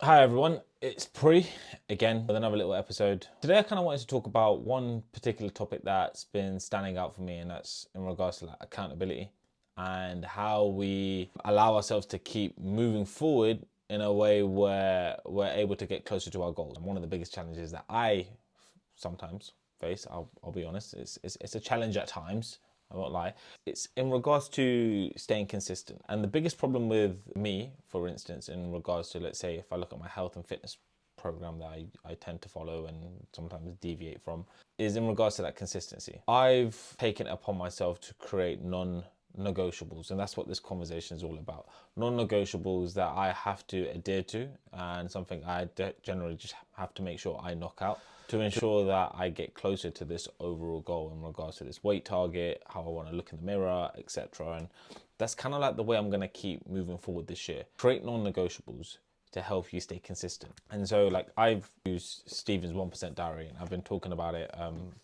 Hi everyone, it's Pri again with another little episode. Today I kind of wanted to talk about one particular topic that's been standing out for me, and that's in regards to accountability and how we allow ourselves to keep moving forward in a way where we're able to get closer to our goals. And one of the biggest challenges that I sometimes face, I'll be honest, it's a challenge at times, I won't lie. It's in regards to staying consistent. And the biggest problem with me, for instance, in regards to, let's say, if I look at my health and fitness program that I tend to follow and sometimes deviate from, is in regards to that consistency. I've taken it upon myself to create non-negotiables, and that's what this conversation is all about. Non-negotiables that I have to adhere to, and something I generally just have to make sure I knock out to ensure that I get closer to this overall goal in regards to this weight target, how I want to look in the mirror, etc. And that's kind of like the way I'm going to keep moving forward this year. Create non-negotiables to help you stay consistent. And so I've used Stephen's 1% diary, and I've been talking about it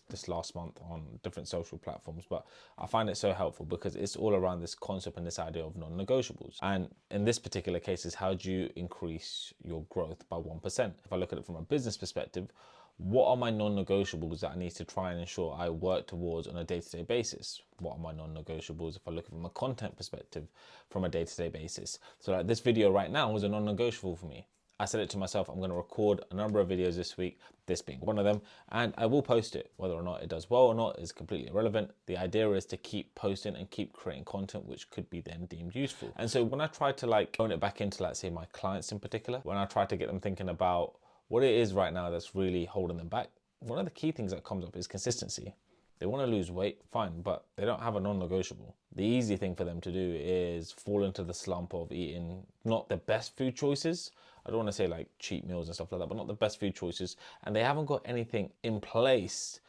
this last month on different social platforms, but I find it so helpful because it's all around this concept and this idea of non-negotiables. And in this particular case is, how do you increase your growth by 1%? If I look at it from a business perspective, what are my non-negotiables that I need to try and ensure I work towards on a day-to-day basis? What are my non-negotiables if I look from a content perspective from a day-to-day basis? So like this video right now was a non-negotiable for me. I said it to myself, I'm going to record a number of videos this week, this being one of them, and I will post it. Whether or not it does well or not is completely irrelevant. The idea is to keep posting and keep creating content which could be then deemed useful. And so when I try to own it back into, let's say, my clients in particular, when I try to get them thinking about what it is right now that's really holding them back, one of the key things that comes up is consistency. They want to lose weight, fine, but they don't have a non-negotiable. The easy thing for them to do is fall into the slump of eating not the best food choices. I don't want to say like cheat meals and stuff like that, but not the best food choices. And they haven't got anything in place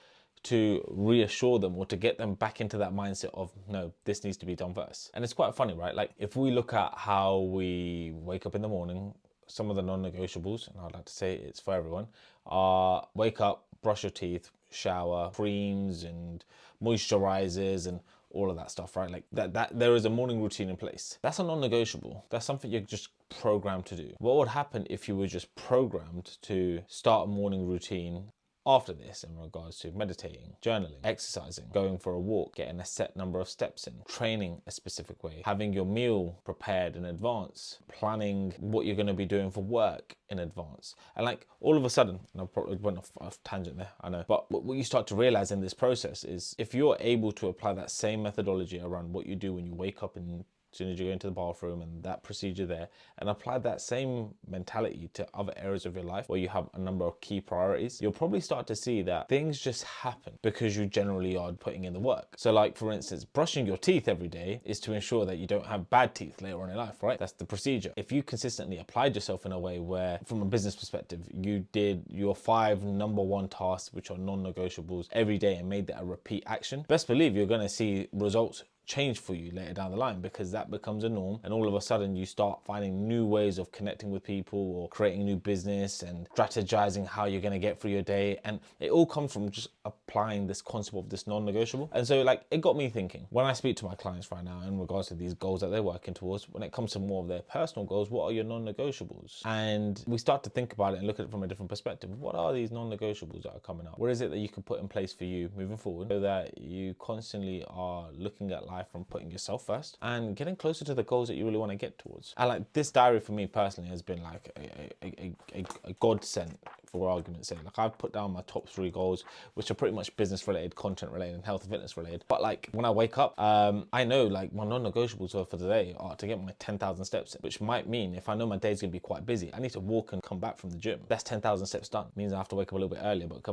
to reassure them or to get them back into that mindset of, no, this needs to be done first. And it's quite funny, right? Like if we look at how we wake up in the morning, some of the non-negotiables, and I'd like to say it's for everyone, are wake up, brush your teeth, shower, creams and moisturizers and all of that stuff, right? Like that there is a morning routine in place. That's a non-negotiable. That's something you're just programmed to do. What would happen if you were just programmed to start a morning routine after this in regards to meditating, journaling, exercising, going for a walk, getting a set number of steps in, training a specific way, having your meal prepared in advance, planning what you're going to be doing for work in advance. And all of a sudden, and I probably went off tangent there, I know, but what you start to realize in this process is if you're able to apply that same methodology around what you do when you wake up and as soon as you go into the bathroom and that procedure there, and apply that same mentality to other areas of your life where you have a number of key priorities, you'll probably start to see that things just happen because you generally are putting in the work. So for instance, brushing your teeth every day is to ensure that you don't have bad teeth later on in life, right? That's the procedure. If you consistently applied yourself in a way where, from a business perspective, you did your 5 number 1 tasks, which are non-negotiables, every day and made that a repeat action, best believe you're going to see results change for you later down the line, because that becomes a norm, and all of a sudden you start finding new ways of connecting with people or creating new business and strategizing how you're going to get through your day. And it all comes from just applying this concept of this non-negotiable. And so it got me thinking, when I speak to my clients right now in regards to these goals that they're working towards, when it comes to more of their personal goals, what are your non-negotiables? And we start to think about it and look at it from a different perspective. What are these non-negotiables that are coming up? What is it that you can put in place for you moving forward so that you constantly are looking at life from putting yourself first and getting closer to the goals that you really want to get towards? And this diary for me personally has been a godsend, for argument's sake. I've put down my top 3 goals, which are pretty much business related, content related, and health and fitness related. But when I wake up, I know my non-negotiables for today are to get my 10,000 steps in, which might mean if I know my day's gonna be quite busy, I need to walk and come back from the gym. That's 10,000 steps done. It means I have to wake up a little bit earlier, but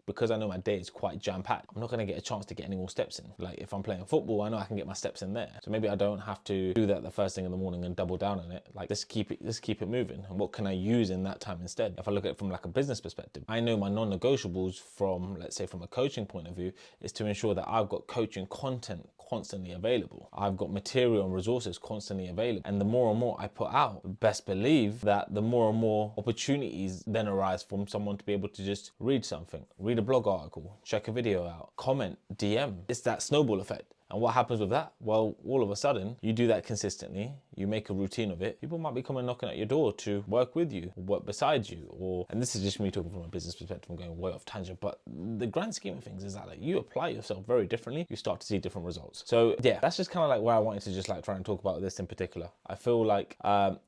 because I know my day is quite jam-packed, I'm not gonna get a chance to get any more steps in. If I'm playing football, I know I can get my steps in there. So maybe I don't have to do that the first thing in the morning and double down on it. Let's keep it moving. And what can I use in that time instead? If I look at it from a business perspective, I know my non-negotiables from, let's say, from a coaching point of view, is to ensure that I've got coaching content constantly available. I've got material and resources constantly available. And the more and more I put out, best believe that the more and more opportunities then arise from someone to be able to just read something, read a blog article, check a video out, comment, DM. It's that snowball effect. And what happens with that? Well, all of a sudden, you do that consistently, you make a routine of it, people might be coming knocking at your door to work with you, or work beside you, or, and this is just me talking from a business perspective, I'm going way off tangent, but the grand scheme of things is that like you apply yourself very differently, you start to see different results. So yeah, that's just kind of like where I wanted to just like try and talk about this in particular. I feel like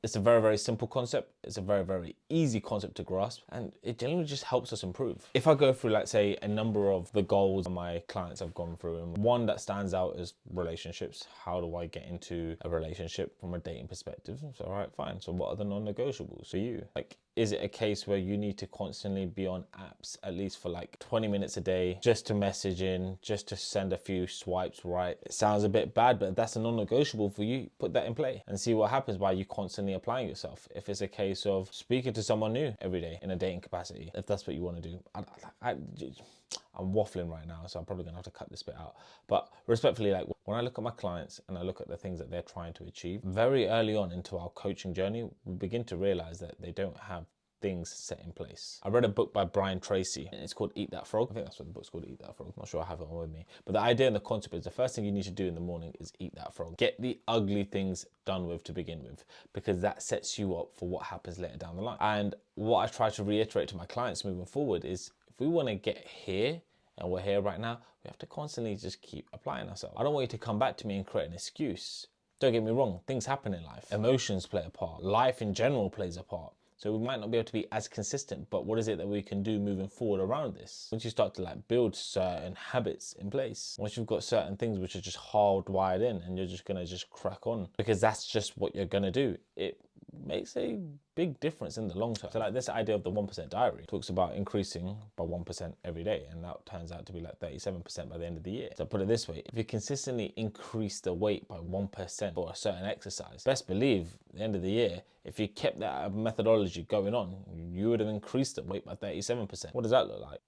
it's a very, very simple concept. It's a very, very easy concept to grasp, and it generally just helps us improve. If I go through, like, say, a number of the goals my clients have gone through, and one that stands out is relationships. How do I get into a relationship from a dating perspective? So, all right, fine. So what are the non-negotiables for you? Like, is it a case where you need to constantly be on apps at least for like 20 minutes a day just to message in, just to send a few swipes right? It sounds a bit bad, but if that's a non-negotiable for you, put that in play and see what happens by you constantly applying yourself. If it's a case of speaking to someone new every day in a dating capacity, if that's what you want to do. I'm waffling right now, so I'm probably gonna have to cut this bit out. But respectfully, like when I look at my clients and I look at the things that they're trying to achieve, very early on into our coaching journey, we begin to realize that they don't have things set in place. I read a book by Brian Tracy, and it's called Eat That Frog. I think that's what the book's called, Eat That Frog. I'm not sure I have it on with me. But the idea and the concept is the first thing you need to do in the morning is eat that frog. Get the ugly things done with to begin with, because that sets you up for what happens later down the line. And what I try to reiterate to my clients moving forward is if we want to get here, and we're here right now, we have to constantly just keep applying ourselves. I don't want you to come back to me and create an excuse. Don't get me wrong, things happen in life. Emotions play a part. Life in general plays a part. So we might not be able to be as consistent, but what is it that we can do moving forward around this? Once you start to like build certain habits in place, once you've got certain things which are just hardwired in and you're just gonna just crack on because that's just what you're gonna do, it makes a big difference in the long term. So like this idea of the 1% diary talks about increasing by 1% every day, and that turns out to be like 37% by the end of the year. So put it this way, if you consistently increase the weight by 1% for a certain exercise, best believe at the end of the year, if you kept that methodology going on, you would have increased the weight by 37%. What does that look like?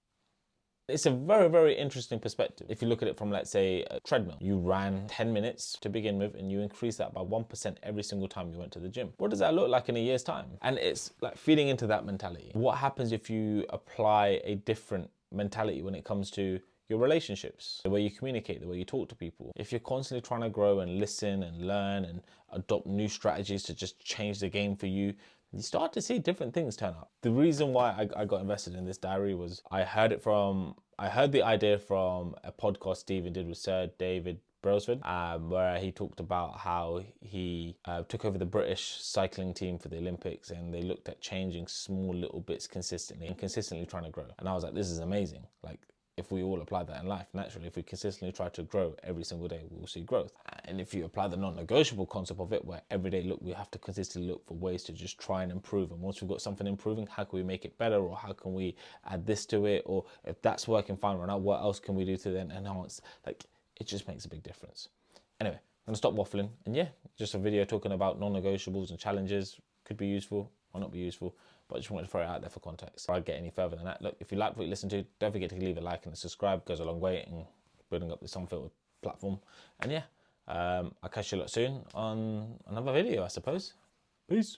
It's a very, very interesting perspective. If you look at it from, let's say, a treadmill, you ran 10 minutes to begin with and you increase that by 1% every single time you went to the gym. What does that look like in a year's time? And it's like feeding into that mentality. What happens if you apply a different mentality when it comes to your relationships, the way you communicate, the way you talk to people? If you're constantly trying to grow and listen and learn and adopt new strategies to just change the game for you, you start to see different things turn up. The reason why I got invested in this diary was I heard the idea from a podcast Stephen did with Sir David Brailsford, where he talked about how he took over the British cycling team for the Olympics, and they looked at changing small little bits consistently and consistently trying to grow. And I was like, this is amazing. Like, if we all apply that in life, naturally, if we consistently try to grow every single day, we will see growth. And if you apply the non-negotiable concept of it, where every day, look, we have to consistently look for ways to just try and improve. And once we've got something improving, how can we make it better? Or how can we add this to it? Or if that's working fine right now, what else can we do to then enhance? Like, it just makes a big difference. Anyway, I'm gonna stop waffling. And yeah, just a video talking about non-negotiables and challenges. Could be useful, might not be useful, but I just wanted to throw it out there for context. If I get any further than that, look, if you liked what you listened to, don't forget to leave a like and a subscribe. It goes a long way in building up this Unfltered platform. And yeah, I'll catch you a lot soon on another video, I suppose. Peace.